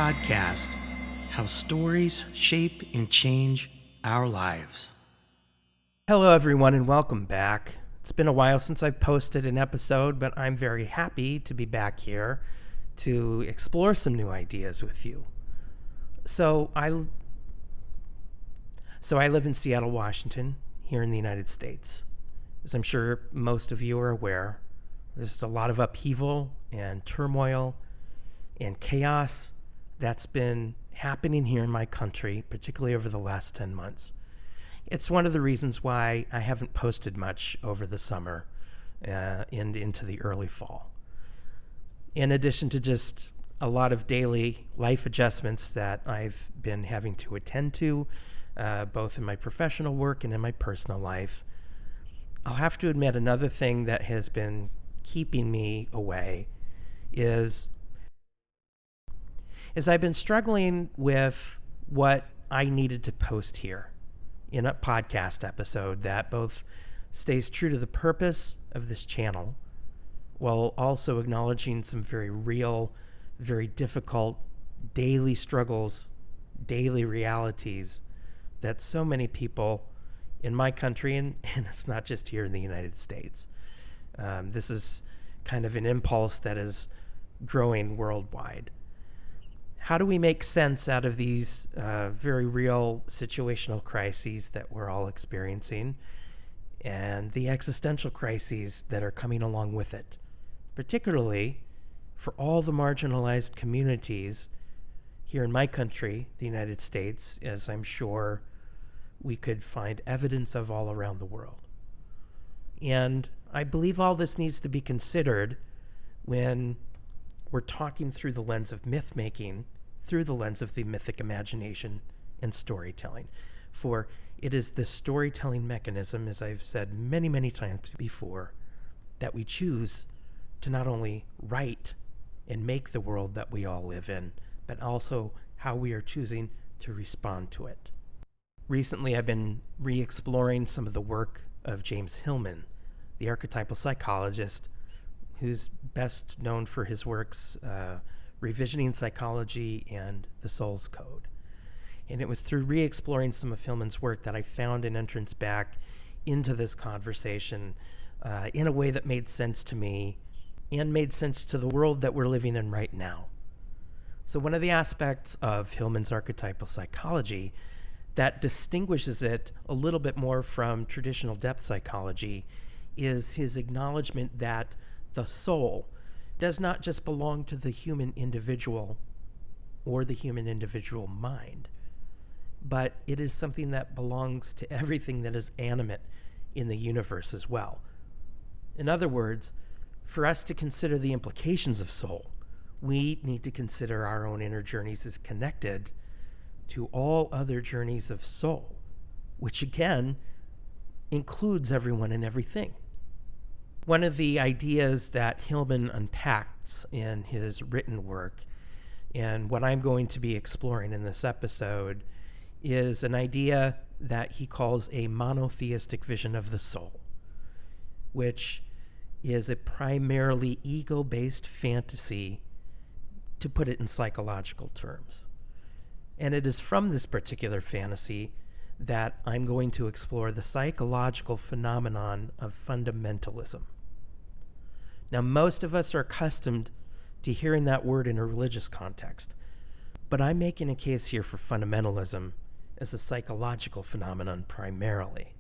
podcast, How Stories Shape and Change Our Lives. Hello, everyone, and welcome back. It's been a while since I've posted an episode, but I'm very happy to be back here to explore some new ideas with you. So I live in Seattle, Washington, here in the United States. As I'm sure most of you are aware, there's a lot of upheaval and turmoil and chaos that's been happening here in my country, particularly over the last 10 months. It's one of the reasons why I haven't posted much over the summer and into the early fall. In addition to just a lot of daily life adjustments that I've been having to attend to, both in my professional work and in my personal life, I'll have to admit another thing that has been keeping me away is I've been struggling with what I needed to post here in a podcast episode that both stays true to the purpose of this channel while also acknowledging some very real, very difficult daily struggles, daily realities that so many people in my country, and it's not just here in the United States. This is kind of an impulse that is growing worldwide. How do we make sense out of these very real situational crises that we're all experiencing and the existential crises that are coming along with it, particularly for all the marginalized communities here in my country, the United States, as I'm sure we could find evidence of all around the world. And I believe all this needs to be considered when we're talking through the lens of myth-making, through the lens of the mythic imagination and storytelling. For it is the storytelling mechanism, as I've said many, many times before, that we choose to not only write and make the world that we all live in, but also how we are choosing to respond to it. Recently, I've been re-exploring some of the work of James Hillman, the archetypal psychologist, who's best known for his works Revisioning Psychology and The Soul's Code. And it was through re-exploring some of Hillman's work that I found an entrance back into this conversation in a way that made sense to me and made sense to the world that we're living in right now. So one of the aspects of Hillman's archetypal psychology that distinguishes it a little bit more from traditional depth psychology is his acknowledgement that the soul does not just belong to the human individual or the human individual mind, but it is something that belongs to everything that is animate in the universe as well. In other words, for us to consider the implications of soul, we need to consider our own inner journeys as connected to all other journeys of soul, which again includes everyone and everything. One of the ideas that Hillman unpacks in his written work, and what I'm going to be exploring in this episode, is an idea that he calls a monotheistic vision of the soul, which is a primarily ego-based fantasy, to put it in psychological terms. And it is from this particular fantasy that I'm going to explore the psychological phenomenon of fundamentalism. Now, most of us are accustomed to hearing that word in a religious context, but I'm making a case here for fundamentalism as a psychological phenomenon primarily.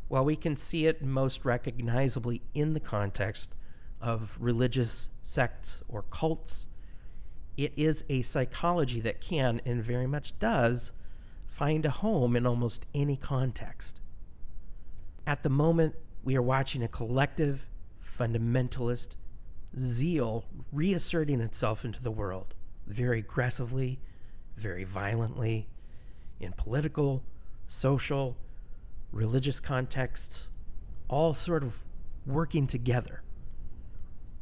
While we can see it most recognizably in the context of religious sects or cults, it is a psychology that can, and very much does, find a home in almost any context. At the moment, we are watching a collective fundamentalist zeal reasserting itself into the world very aggressively, very violently, in political, social, religious contexts, all sort of working together.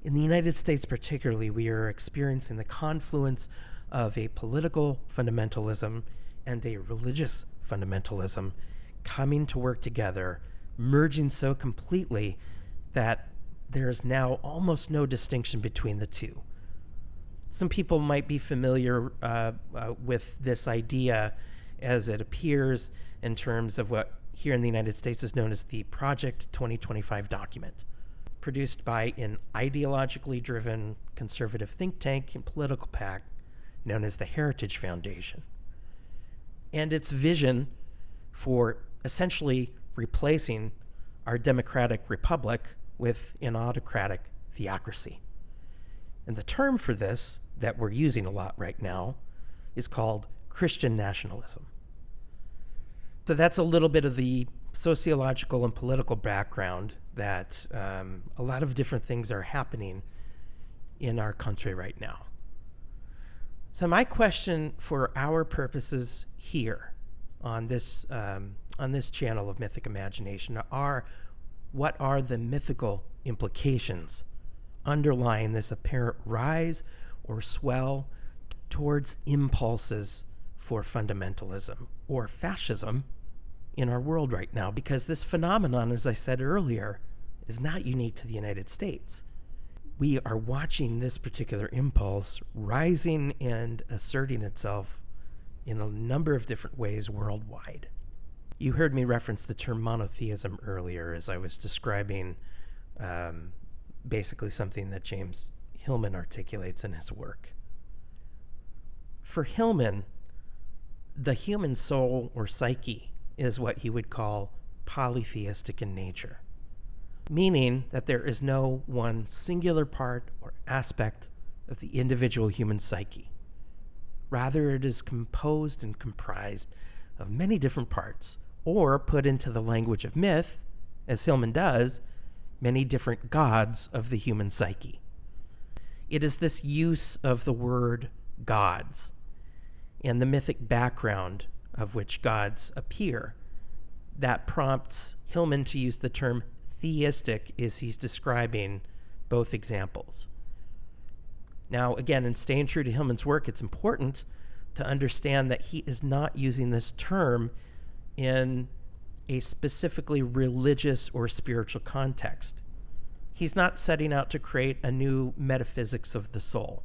In the United States particularly, we are experiencing the confluence of a political fundamentalism and a religious fundamentalism coming to work together, merging so completely that there is now almost no distinction between the two. Some people might be familiar with this idea as it appears in terms of what here in the United States is known as the Project 2025 document, produced by an ideologically driven conservative think tank and political PAC known as the Heritage Foundation. And its vision for essentially replacing our democratic republic with an autocratic theocracy. And the term for this that we're using a lot right now is called Christian nationalism. So that's a little bit of the sociological and political background that a lot of different things are happening in our country right now. So my question for our purposes here on this channel of Mythic Imagination are, what are the mythical implications underlying this apparent rise or swell towards impulses for fundamentalism or fascism in our world right now? Because this phenomenon, as I said earlier, is not unique to the United States. We are watching this particular impulse rising and asserting itself in a number of different ways worldwide. You heard me reference the term monotheism earlier as I was describing basically something that James Hillman articulates in his work. For Hillman, the human soul or psyche is what he would call polytheistic in nature, meaning that there is no one singular part or aspect of the individual human psyche. Rather, it is composed and comprised of many different parts, or put into the language of myth, as Hillman does, many different gods of the human psyche. It is this use of the word gods and the mythic background of which gods appear that prompts Hillman to use the term theistic as he's describing both examples. Now, again, in staying true to Hillman's work, it's important to understand that he is not using this term in a specifically religious or spiritual context. He's not setting out to create a new metaphysics of the soul.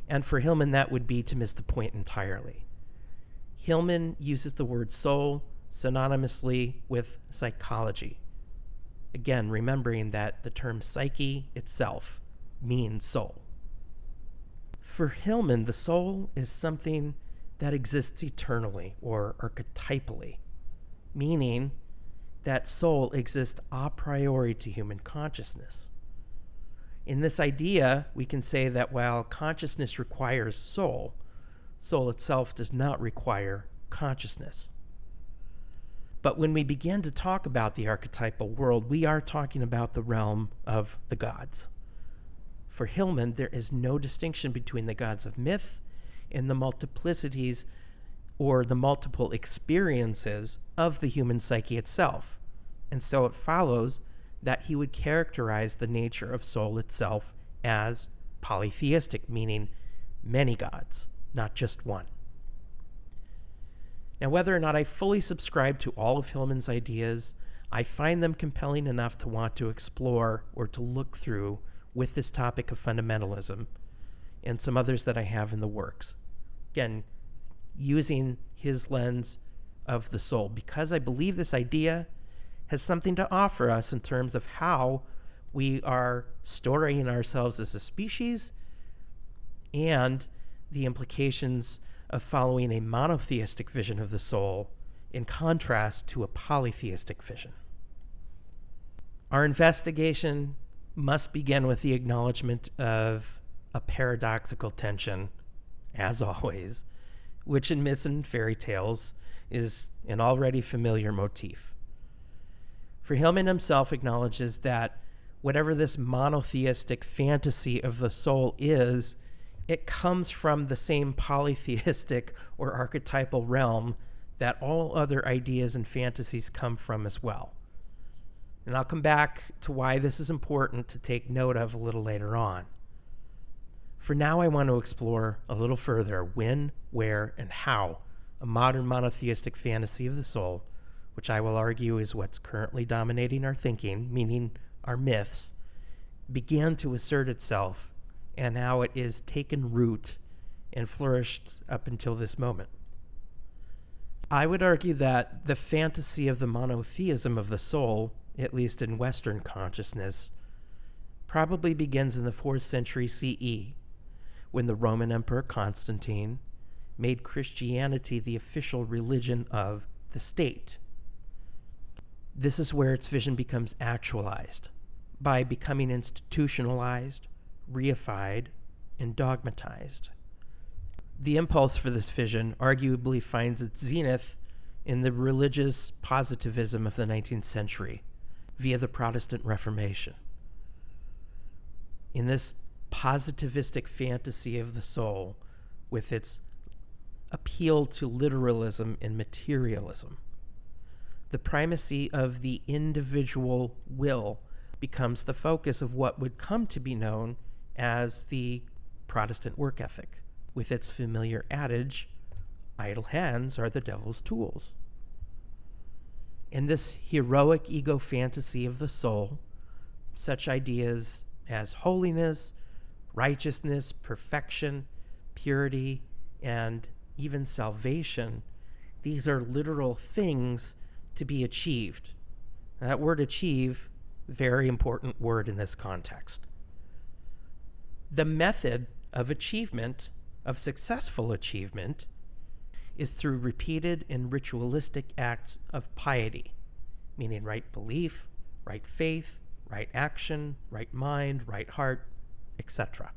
And for Hillman, that would be to miss the point entirely. Hillman uses the word soul synonymously with psychology. Again, remembering that the term psyche itself means soul. For Hillman, the soul is something that exists eternally or archetypally, meaning that soul exists a priori to human consciousness. In this idea, we can say that while consciousness requires soul, soul itself does not require consciousness. But when we begin to talk about the archetypal world, we are talking about the realm of the gods. For Hillman, there is no distinction between the gods of myth and the multiplicities or the multiple experiences of the human psyche itself. And so it follows that he would characterize the nature of soul itself as polytheistic, meaning many gods, not just one. Now, whether or not I fully subscribe to all of Hillman's ideas, I find them compelling enough to want to explore or to look through with this topic of fundamentalism and some others that I have in the works. Again, using his lens of the soul, because I believe this idea has something to offer us in terms of how we are storing ourselves as a species and the implications of following a monotheistic vision of the soul in contrast to a polytheistic vision. Our investigation must begin with the acknowledgement of a paradoxical tension, as always, which in myths and fairy tales is an already familiar motif. For Hillman himself acknowledges that whatever this monotheistic fantasy of the soul is, it comes from the same polytheistic or archetypal realm that all other ideas and fantasies come from as well. And I'll come back to why this is important to take note of a little later on. For now, I want to explore a little further when, where, and how a modern monotheistic fantasy of the soul, which I will argue is what's currently dominating our thinking, meaning our myths, began to assert itself and how it is taken root and flourished up until this moment. I would argue that the fantasy of the monotheism of the soul, at least in Western consciousness, probably begins in the 4th century CE, when the Roman Emperor Constantine made Christianity the official religion of the state. This is where its vision becomes actualized, by becoming institutionalized, reified, and dogmatized. The impulse for this vision arguably finds its zenith in the religious positivism of the 19th century via the Protestant Reformation. In this positivistic fantasy of the soul, with its appeal to literalism and materialism, the primacy of the individual will becomes the focus of what would come to be known as the Protestant work ethic, with its familiar adage, idle hands are the devil's tools. In this heroic ego fantasy of the soul, such ideas as holiness, righteousness, perfection, purity, and even salvation, these are literal things to be achieved. That word achieve, very important word in this context. The method of achievement, of successful achievement, is through repeated and ritualistic acts of piety, meaning right belief, right faith, right action, right mind, right heart, etc.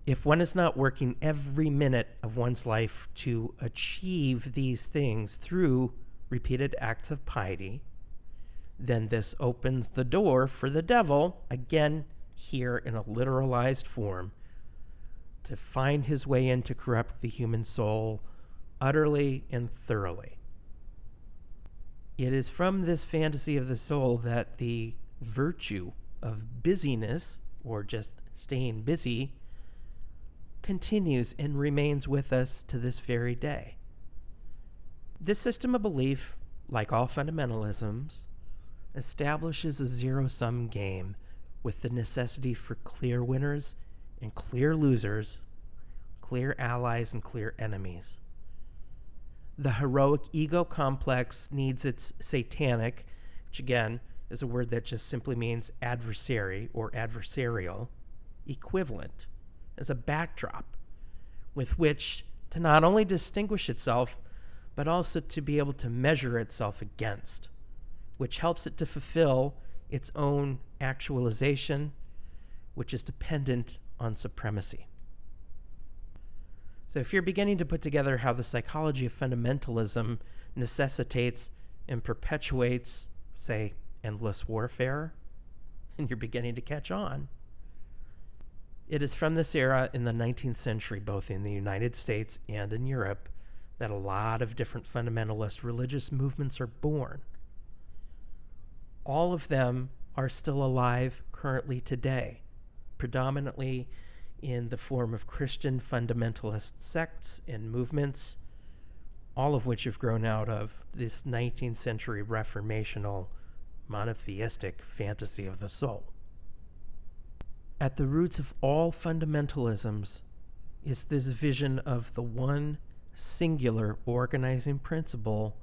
If one is not working every minute of one's life to achieve these things through repeated acts of piety, then this opens the door for the devil, again here in a literalized form, to find his way in to corrupt the human soul utterly and thoroughly. It is from this fantasy of the soul that the virtue of busyness, or just staying busy, continues and remains with us to this very day. This system of belief, like all fundamentalisms, establishes a zero-sum game with the necessity for clear winners and clear losers, clear allies and clear enemies. The heroic ego complex needs its satanic, which again is a word that just simply means adversary or adversarial, equivalent as a backdrop with which to not only distinguish itself, but also to be able to measure itself against, which helps it to fulfill its own actualization, which is dependent on supremacy. So if you're beginning to put together how the psychology of fundamentalism necessitates and perpetuates, say, endless warfare, and you're beginning to catch on, it is from this era in the 19th century, both in the United States and in Europe, that a lot of different fundamentalist religious movements are born. All of them are still alive currently today, predominantly in the form of Christian fundamentalist sects and movements, all of which have grown out of this 19th century reformational monotheistic fantasy of the soul. At the roots of all fundamentalisms is this vision of the one singular organizing principle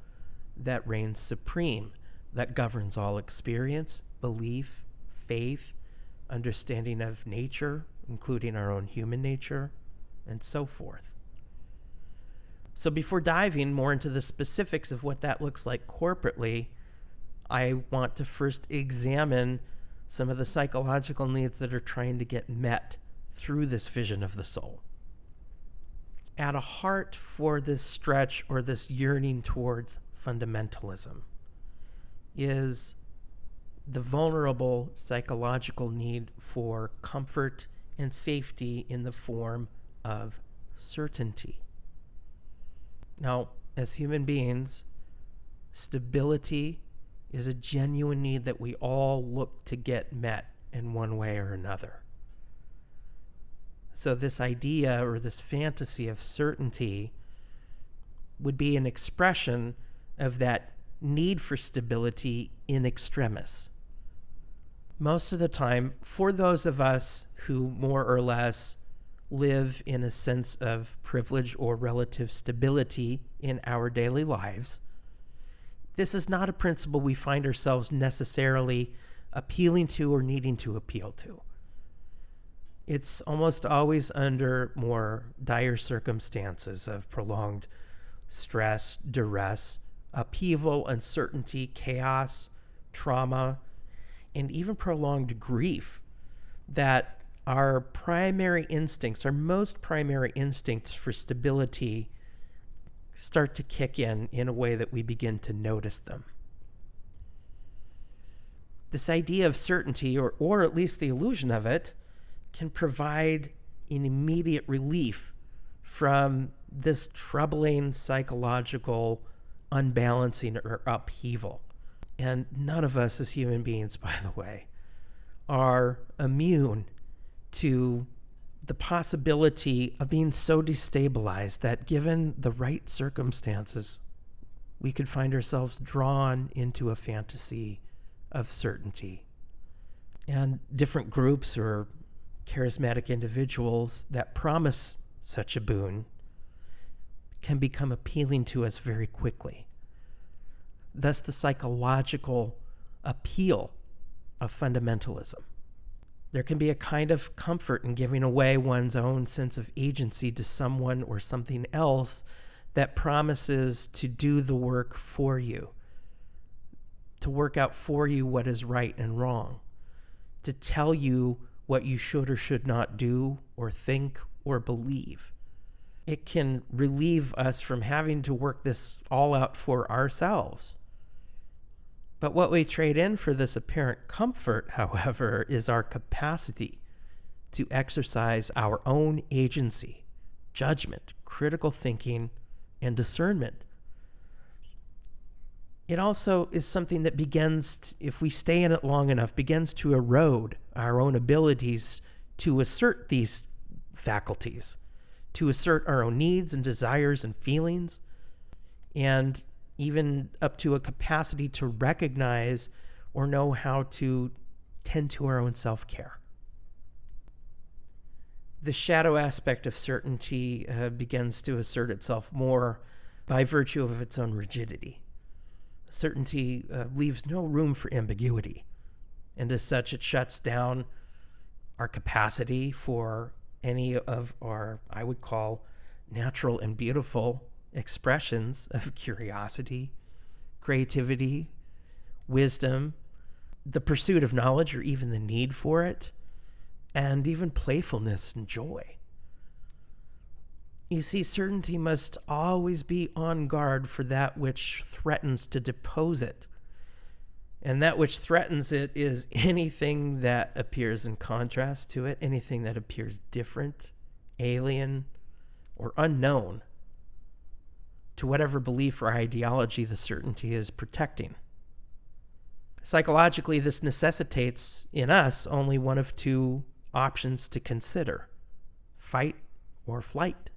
that reigns supreme, that governs all experience, belief, faith, understanding of nature, including our own human nature, and so forth. So before diving more into the specifics of what that looks like corporately, I want to first examine some of the psychological needs that are trying to get met through this vision of the soul. At a heart for this stretch or this yearning towards fundamentalism is the vulnerable psychological need for comfort and safety in the form of certainty. Now, as human beings, stability is a genuine need that we all look to get met in one way or another. So this idea or this fantasy of certainty would be an expression of that need for stability in extremis. most of the time, for those of us who more or less live in a sense of privilege or relative stability in our daily lives, this is not a principle we find ourselves necessarily appealing to or needing to appeal to. It's almost always under more dire circumstances of prolonged stress, duress, upheaval, uncertainty, chaos, trauma, and even prolonged grief that our primary instincts, our most primary instincts for stability, start to kick in a way that we begin to notice them. This idea of certainty, or at least the illusion of it, can provide an immediate relief from this troubling psychological unbalancing or upheaval. And none of us as human beings, by the way, are immune to the possibility of being so destabilized that given the right circumstances, we could find ourselves drawn into a fantasy of certainty. And different groups or charismatic individuals that promise such a boon can become appealing to us very quickly. Thus, the psychological appeal of fundamentalism. There can be a kind of comfort in giving away one's own sense of agency to someone or something else that promises to do the work for you, to work out for you what is right and wrong, to tell you what you should or should not do or think or believe. It can relieve us from having to work this all out for ourselves. But what we trade in for this apparent comfort, however, is our capacity to exercise our own agency, judgment, critical thinking, and discernment. It also is something that begins, if we stay in it long enough, begins to erode our own abilities to assert these faculties, to assert our own needs and desires and feelings, and even up to a capacity to recognize or know how to tend to our own self-care. The shadow aspect of certainty begins to assert itself more by virtue of its own rigidity. Certainty leaves no room for ambiguity, and as such, it shuts down our capacity for any of our, I would call, natural and beautiful expressions of curiosity, creativity, wisdom, the pursuit of knowledge or even the need for it, and even playfulness and joy. You see, certainty must always be on guard for that which threatens to depose it. And that which threatens it is anything that appears in contrast to it, anything that appears different, alien, or unknown to whatever belief or ideology the certainty is protecting. Psychologically, this necessitates in us only one of two options to consider: fight or flight.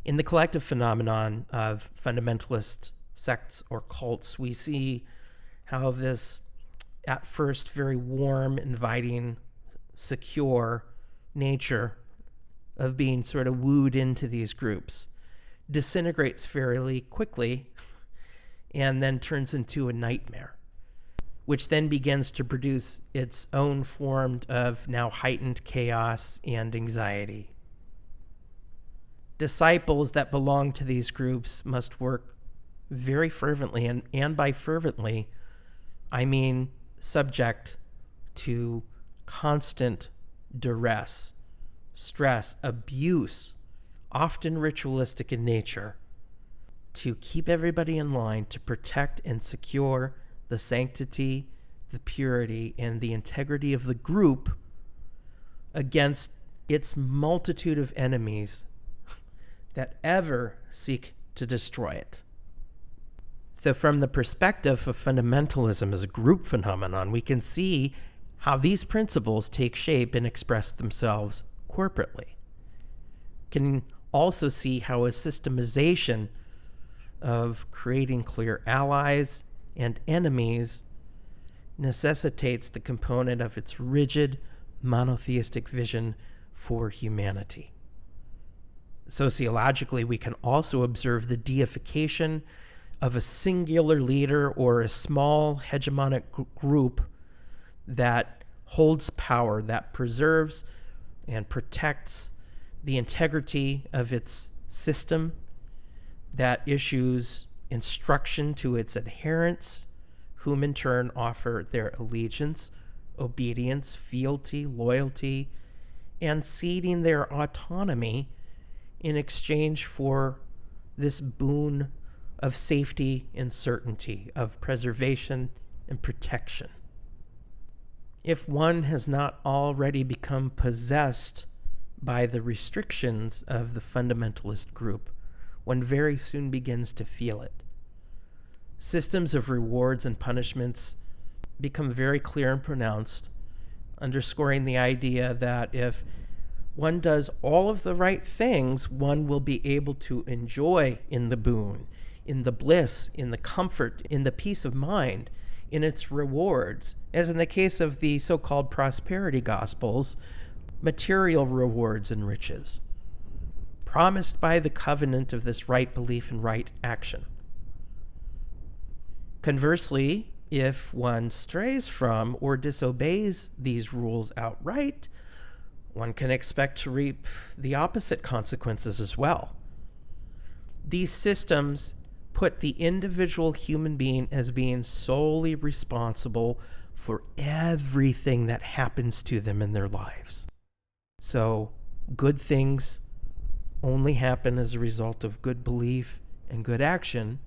In the collective phenomenon of fundamentalist sects or cults, we see how this, at first, very warm, inviting, secure nature of being sort of wooed into these groups disintegrates fairly quickly and then turns into a nightmare, which then begins to produce its own form of now heightened chaos and anxiety. Disciples that belong to these groups must work very fervently, and by fervently, I mean subject to constant duress, stress, abuse, often ritualistic in nature, to keep everybody in line, to protect and secure the sanctity, the purity, and the integrity of the group against its multitude of enemies that ever seek to destroy it. So from the perspective of fundamentalism as a group phenomenon, we can see how these principles take shape and express themselves corporately. Can also see how a systemization of creating clear allies and enemies necessitates the component of its rigid, monotheistic vision for humanity. Sociologically, we can also observe the deification of a singular leader or a small hegemonic group that holds power, that preserves and protects the integrity of its system, that issues instruction to its adherents, whom in turn offer their allegiance, obedience, fealty, loyalty, and ceding their autonomy in exchange for this boon of safety and certainty, of preservation and protection. If one has not already become possessed by the restrictions of the fundamentalist group, one very soon begins to feel it. Systems of rewards and punishments become very clear and pronounced, underscoring the idea that if one does all of the right things, one will be able to enjoy in the boon, in the bliss, in the comfort, in the peace of mind, in its rewards, as in the case of the so-called prosperity gospels, material rewards and riches, promised by the covenant of this right belief and right action. Conversely, if one strays from or disobeys these rules outright, one can expect to reap the opposite consequences as well. These systems put the individual human being as being solely responsible for everything that happens to them in their lives. So, good things only happen as a result of good belief and good action.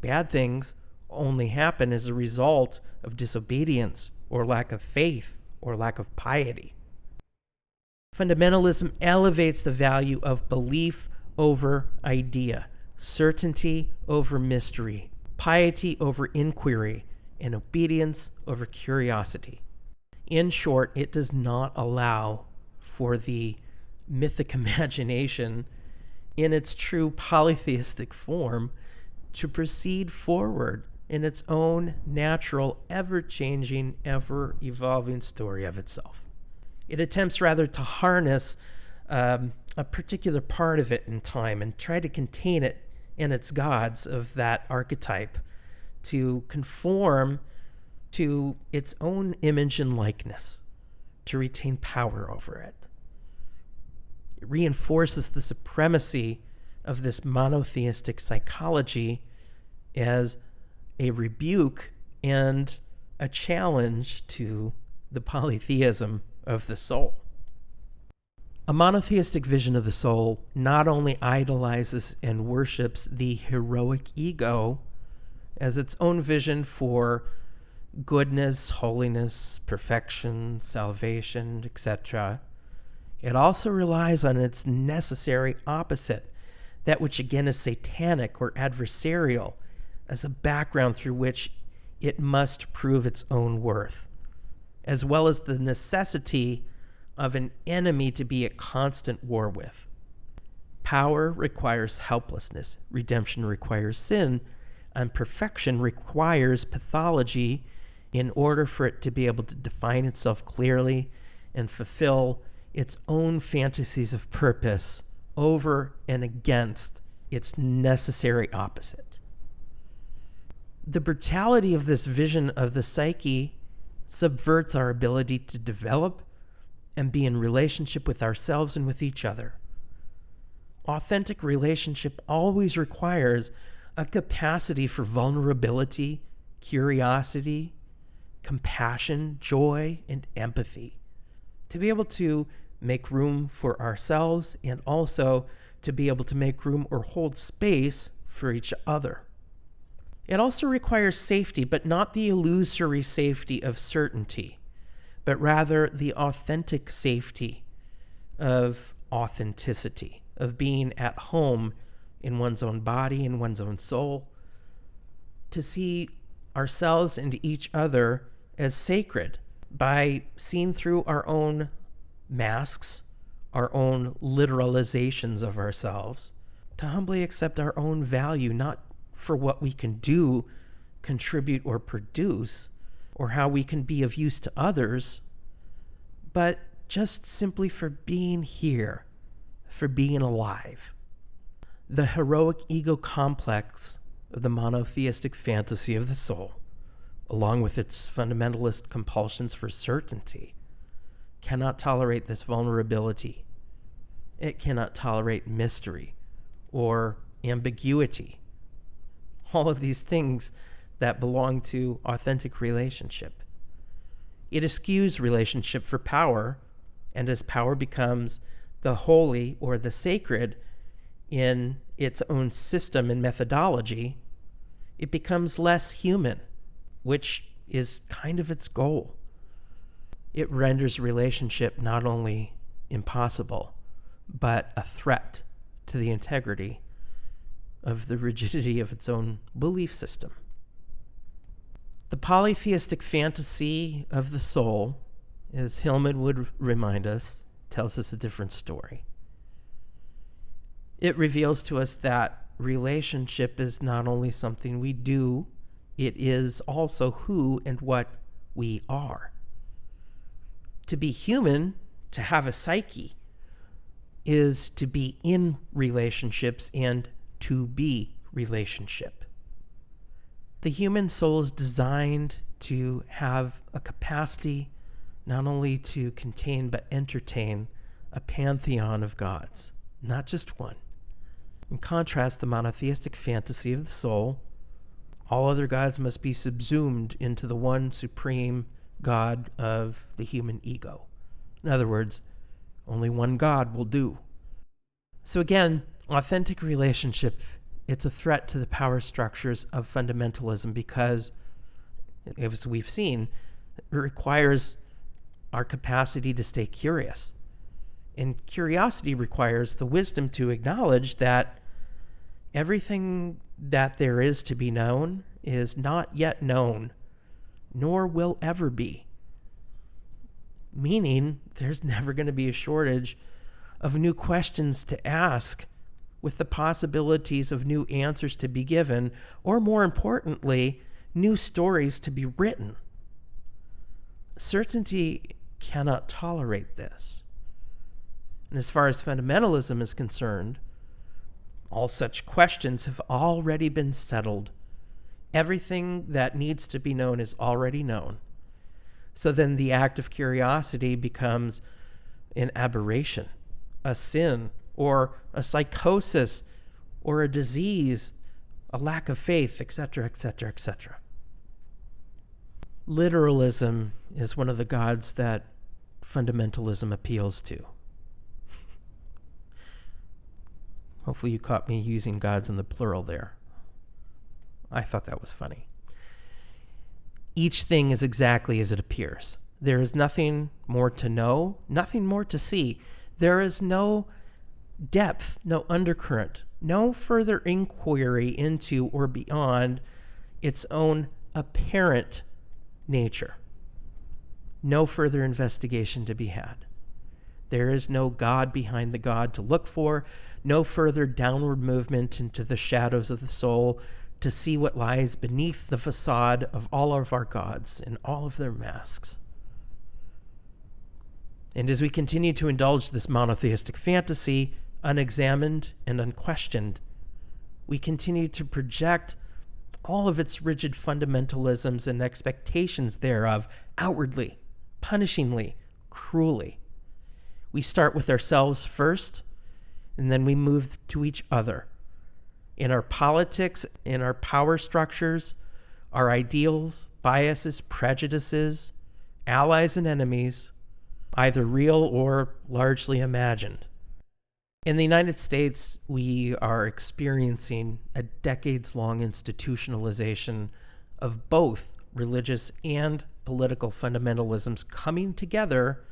Bad things only happen as a result of disobedience or lack of faith or lack of piety. Fundamentalism elevates the value of belief over idea, certainty over mystery, piety over inquiry, and obedience over curiosity. In short, it does not allow for the mythic imagination in its true polytheistic form to proceed forward in its own natural, ever-changing, ever-evolving story of itself. It attempts rather to harness a particular part of it in time and try to contain it and its gods of that archetype to conform to its own image and likeness, to retain power over it. It reinforces the supremacy of this monotheistic psychology as a rebuke and a challenge to the polytheism of the soul. A monotheistic vision of the soul not only idolizes and worships the heroic ego as its own vision for goodness, holiness, perfection, salvation, etc., it also relies on its necessary opposite, that which again is satanic or adversarial, as a background through which it must prove its own worth, as well as the necessity of an enemy to be at constant war with. Power requires helplessness, redemption requires sin, and perfection requires pathology in order for it to be able to define itself clearly and fulfill its own fantasies of purpose over and against its necessary opposite. The brutality of this vision of the psyche subverts our ability to develop and be in relationship with ourselves and with each other. Authentic relationship always requires a capacity for vulnerability, curiosity, compassion, joy, and empathy, to be able to make room for ourselves and also to be able to make room or hold space for each other. It also requires safety, but not the illusory safety of certainty, but rather the authentic safety of authenticity, of being at home in one's own body, in one's own soul, to see ourselves and each other as sacred by seeing through our own masks, our own literalizations of ourselves, to humbly accept our own value, not for what we can do, contribute, or produce, or how we can be of use to others, but just simply for being here, for being alive. The heroic ego complex of the monotheistic fantasy of the soul, along with its fundamentalist compulsions for certainty, cannot tolerate this vulnerability. It cannot tolerate mystery or ambiguity. All of these things that belong to authentic relationship. It eschews relationship for power, and as power becomes the holy or the sacred in its own system and methodology, it becomes less human, which is kind of its goal. It renders relationship not only impossible, but a threat to the integrity of the rigidity of its own belief system. The polytheistic fantasy of the soul, as Hillman would remind us, tells us a different story. It reveals to us that relationship is not only something we do, it is also who and what we are. To be human, to have a psyche, is to be in relationships and to be relationship. The human soul is designed to have a capacity not only to contain but entertain a pantheon of gods, not just one. In contrast, the monotheistic fantasy of the soul, all other gods must be subsumed into the one supreme God of the human ego. In other words, only one God will do. So again, authentic relationship, it's a threat to the power structures of fundamentalism because, as we've seen, it requires our capacity to stay curious. And curiosity requires the wisdom to acknowledge that everything that there is to be known is not yet known, nor will ever be. Meaning, there's never going to be a shortage of new questions to ask, with the possibilities of new answers to be given, or more importantly, new stories to be written. Certainty cannot tolerate this. And as far as fundamentalism is concerned, all such questions have already been settled. Everything that needs to be known is already known. So then the act of curiosity becomes an aberration, a sin, or a psychosis, or a disease, a lack of faith, etc., etc., etc. Literalism is one of the gods that fundamentalism appeals to. Hopefully you caught me using gods in the plural there. I thought that was funny. Each thing is exactly as it appears. There is nothing more to know, nothing more to see. There is no depth, no undercurrent, no further inquiry into or beyond its own apparent nature. No further investigation to be had. There is no God behind the God to look for, no further downward movement into the shadows of the soul to see what lies beneath the facade of all of our gods and all of their masks. And as we continue to indulge this monotheistic fantasy, unexamined and unquestioned, we continue to project all of its rigid fundamentalisms and expectations thereof outwardly, punishingly, cruelly. We start with ourselves first, and then we move to each other. In our politics, in our power structures, our ideals, biases, prejudices, allies and enemies, either real or largely imagined. In the United States, we are experiencing a decades-long institutionalization of both religious and political fundamentalisms coming together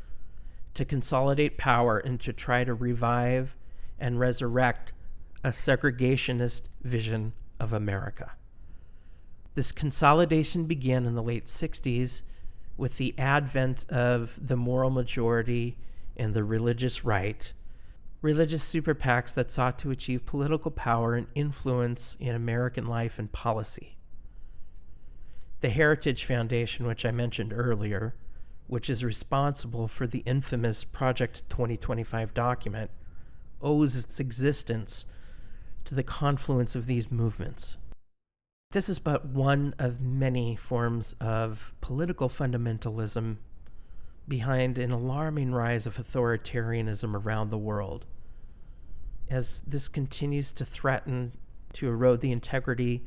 to consolidate power and to try to revive and resurrect a segregationist vision of America. This consolidation began in the late 60s with the advent of the moral majority and the religious right, religious super PACs that sought to achieve political power and influence in American life and policy. The Heritage Foundation, which I mentioned earlier, which is responsible for the infamous Project 2025 document, owes its existence to the confluence of these movements. This is but one of many forms of political fundamentalism behind an alarming rise of authoritarianism around the world, as this continues to threaten to erode the integrity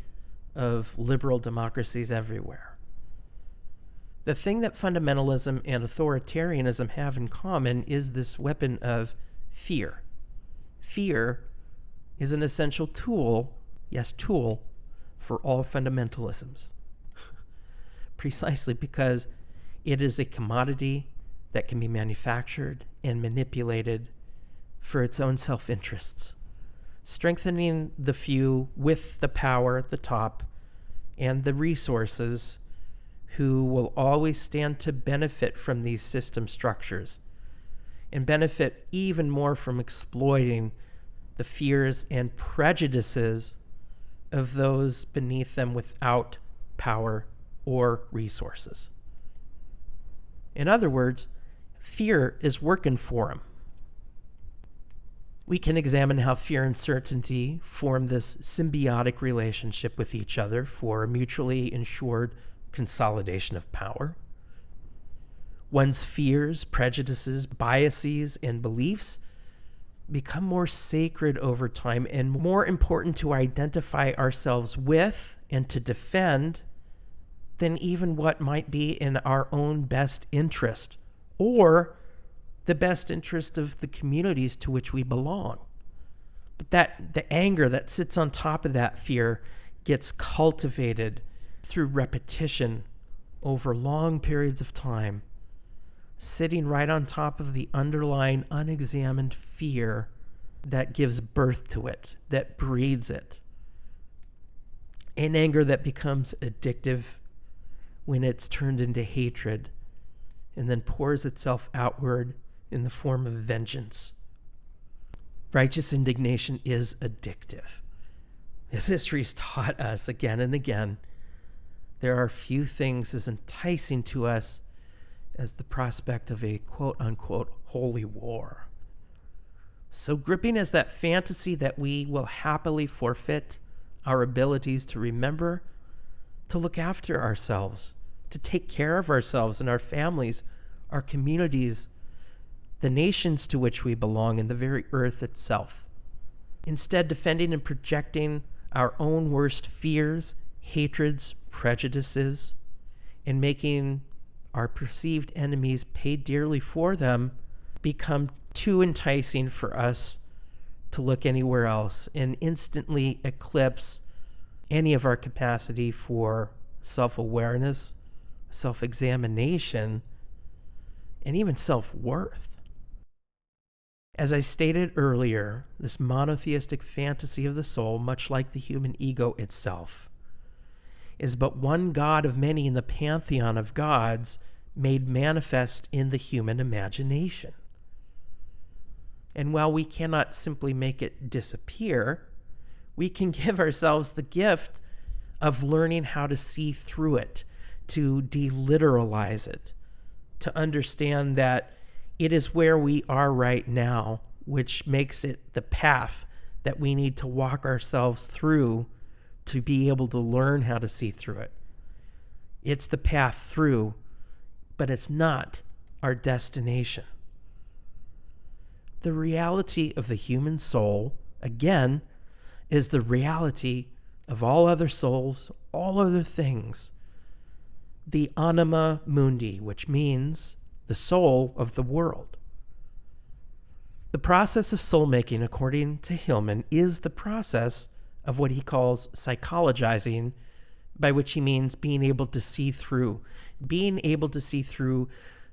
of liberal democracies everywhere. The thing that fundamentalism and authoritarianism have in common is this weapon of fear. Fear is an essential tool, for all fundamentalisms. Precisely because it is a commodity that can be manufactured and manipulated for its own self-interests, strengthening the few with the power at the top and the resources who will always stand to benefit from these system structures and benefit even more from exploiting the fears and prejudices of those beneath them without power or resources. In other words, fear is working for them. We can examine how fear and certainty form this symbiotic relationship with each other for a mutually ensured consolidation of power. One's fears, prejudices, biases, and beliefs become more sacred over time and more important to identify ourselves with and to defend than even what might be in our own best interest or the best interest of the communities to which we belong. But the anger that sits on top of that fear gets cultivated through repetition over long periods of time, sitting right on top of the underlying unexamined fear that gives birth to it, that breeds it. An anger that becomes addictive when it's turned into hatred and then pours itself outward in the form of vengeance. Righteous indignation is addictive. As history's taught us again and again, there are few things as enticing to us as the prospect of a quote-unquote holy war. So gripping as that fantasy that we will happily forfeit our abilities to remember, to look after ourselves, to take care of ourselves and our families, our communities, the nations to which we belong, and the very earth itself. Instead, defending and projecting our own worst fears, hatreds, prejudices, and making our perceived enemies pay dearly for them become too enticing for us to look anywhere else and instantly eclipse any of our capacity for self-awareness, self-examination, and even self-worth. As I stated earlier, this monotheistic fantasy of the soul, much like the human ego itself, is but one God of many in the pantheon of gods made manifest in the human imagination. And while we cannot simply make it disappear, we can give ourselves the gift of learning how to see through it, to deliteralize it, to understand that it is where we are right now, which makes it the path that we need to walk ourselves through to be able to learn how to see through it. It's the path through, but it's not our destination. The reality of the human soul, again, is the reality of all other souls, all other things. The anima mundi, which means the soul of the world. The process of soul making, according to Hillman, is the process of what he calls psychologizing, by which he means being able to see through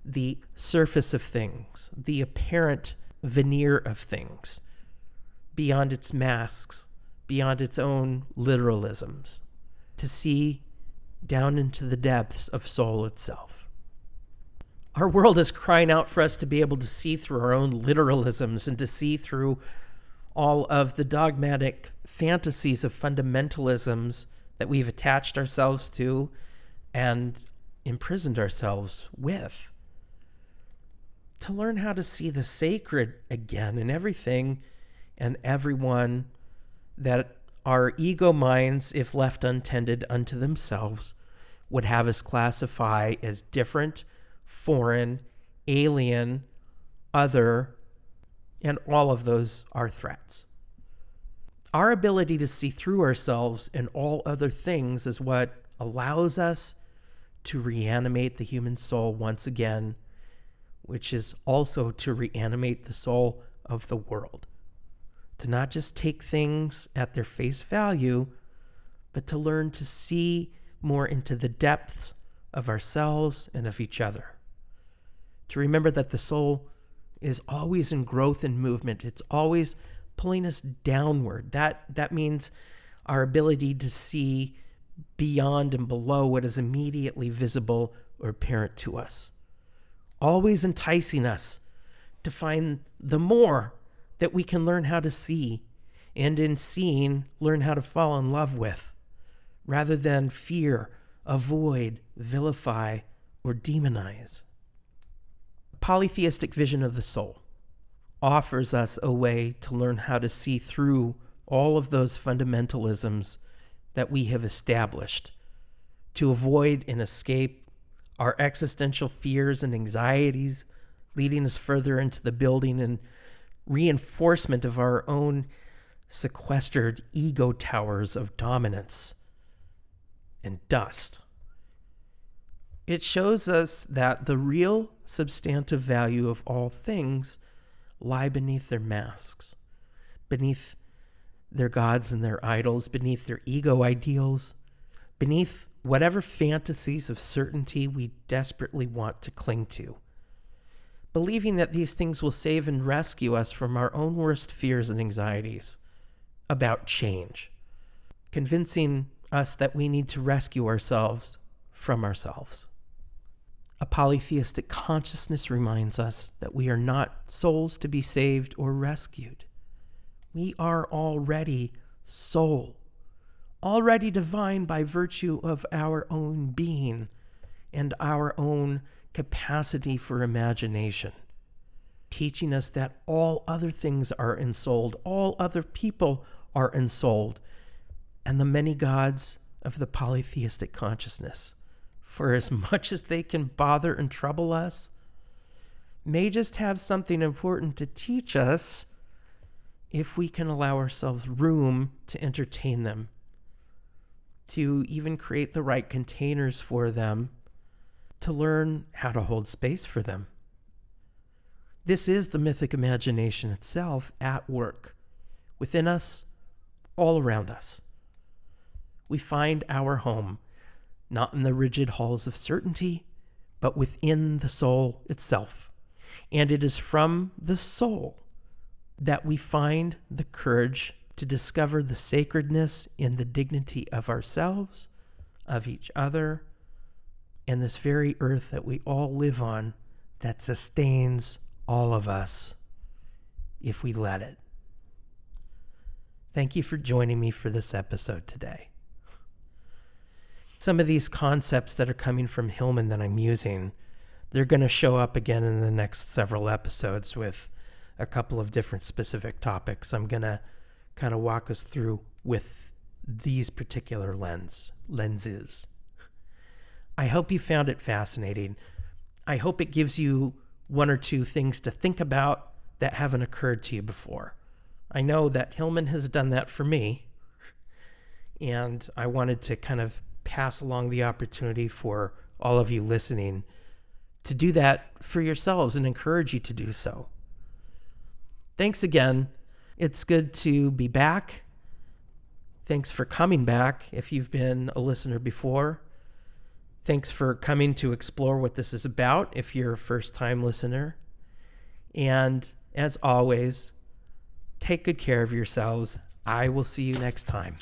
the surface of things, the apparent veneer of things, beyond its masks, beyond its own literalisms, to see down into the depths of soul itself. Our world is crying out for us to be able to see through our own literalisms and to see through all of the dogmatic fantasies of fundamentalisms that we've attached ourselves to and imprisoned ourselves with. To learn how to see the sacred again in everything and everyone that our ego minds, if left untended unto themselves, would have us classify as different, foreign, alien, other, and all of those are threats. Our ability to see through ourselves and all other things is what allows us to reanimate the human soul once again, which is also to reanimate the soul of the world. To not just take things at their face value, but to learn to see more into the depths of ourselves and of each other. To remember that the soul is always in growth and movement. It's always pulling us downward. That means our ability to see beyond and below what is immediately visible or apparent to us. Always enticing us to find the more that we can learn how to see, and in seeing, learn how to fall in love with, rather than fear, avoid, vilify, or demonize. A polytheistic vision of the soul offers us a way to learn how to see through all of those fundamentalisms that we have established, to avoid and escape our existential fears and anxieties, leading us further into the building and reinforcement of our own sequestered ego towers of dominance and dust. It shows us that the real substantive value of all things lie beneath their masks, beneath their gods and their idols, beneath their ego ideals, beneath whatever fantasies of certainty we desperately want to cling to. Believing that these things will save and rescue us from our own worst fears and anxieties about change, convincing us that we need to rescue ourselves from ourselves. A polytheistic consciousness reminds us that we are not souls to be saved or rescued. We are already soul, already divine by virtue of our own being and our own capacity for imagination, teaching us that all other things are ensouled, all other people are ensouled, and the many gods of the polytheistic consciousness, for as much as they can bother and trouble us, may just have something important to teach us if we can allow ourselves room to entertain them, to even create the right containers for them, to learn how to hold space for them. This is the mythic imagination itself at work, within us, all around us. We find our home, not in the rigid halls of certainty, but within the soul itself. And it is from the soul that we find the courage to discover the sacredness in the dignity of ourselves, of each other, and this very earth that we all live on that sustains all of us if we let it. Thank you for joining me for this episode today. Some of these concepts that are coming from Hillman that I'm using, they're going to show up again in the next several episodes with a couple of different specific topics. I'm going to kind of walk us through with these particular lenses. I hope you found it fascinating. I hope it gives you one or two things to think about that haven't occurred to you before. I know that Hillman has done that for me, and I wanted to kind of pass along the opportunity for all of you listening to do that for yourselves and encourage you to do so. Thanks again. It's good to be back. Thanks for coming back if you've been a listener before. Thanks for coming to explore what this is about if you're a first-time listener. And as always, take good care of yourselves. I will see you next time.